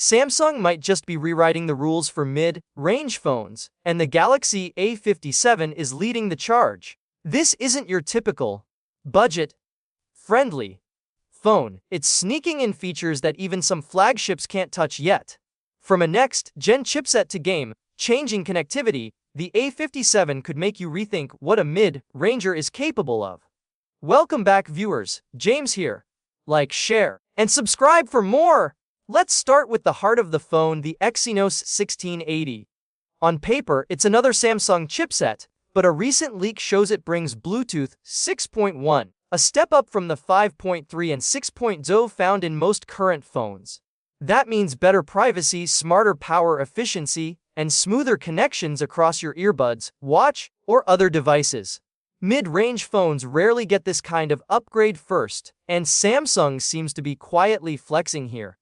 Samsung might just be rewriting the rules for mid-range phones, and the Galaxy A57 is leading the charge. This isn't your typical budget-friendly phone. It's sneaking in features that even some flagships can't touch yet. From a next-gen chipset to game-changing connectivity, the A57 could make you rethink what a mid-ranger is capable of. Welcome back, viewers. James here. Like, share, and subscribe for more! Let's start with the heart of the phone, the Exynos 1680. On paper, it's another Samsung chipset, but a recent leak shows it brings Bluetooth 6.1, a step up from the 5.3 and 6.0 found in most current phones. That means better privacy, smarter power efficiency, and smoother connections across your earbuds, watch, or other devices. Mid-range phones rarely get this kind of upgrade first, and Samsung seems to be quietly flexing here.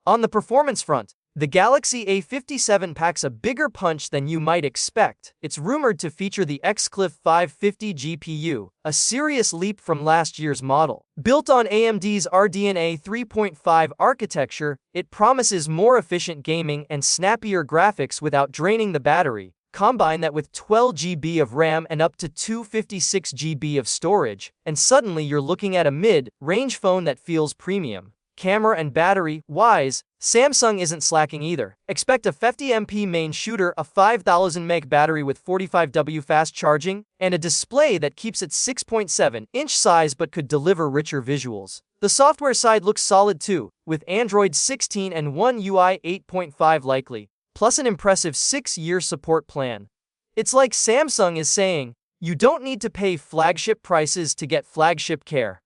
On the performance front, the Galaxy A57 packs a bigger punch than you might expect. It's rumored to feature the Xclif 550 GPU, a serious leap from last year's model. Built on AMD's RDNA 3.5 architecture, it promises more efficient gaming and snappier graphics without draining the battery. Combine that with 12 GB of RAM and up to 256 GB of storage, and suddenly you're looking at a mid-range phone that feels premium. Camera and battery-wise, Samsung isn't slacking either. Expect a 50MP main shooter, a 5000 mAh battery with 45W fast charging, and a display that keeps its 6.7-inch size but could deliver richer visuals. The software side looks solid too, with Android 16 and One UI 8.5 likely, plus an impressive 6-year support plan. It's like Samsung is saying, you don't need to pay flagship prices to get flagship care.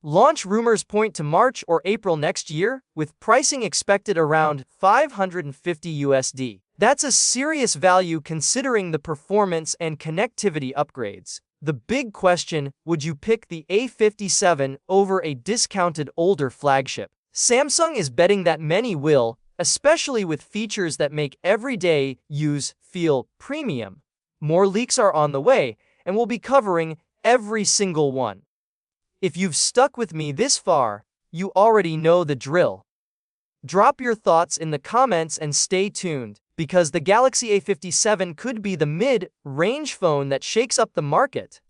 Launch rumors point to March or April next year, with pricing expected around $550 USD. That's a serious value considering the performance and connectivity upgrades. The big question, would you pick the A57 over a discounted older flagship? Samsung is betting that many will, especially with features that make everyday use feel premium. More leaks are on the way, and we'll be covering every single one. If you've stuck with me this far, you already know the drill. Drop your thoughts in the comments and stay tuned, because the Galaxy A57 could be the mid-range phone that shakes up the market.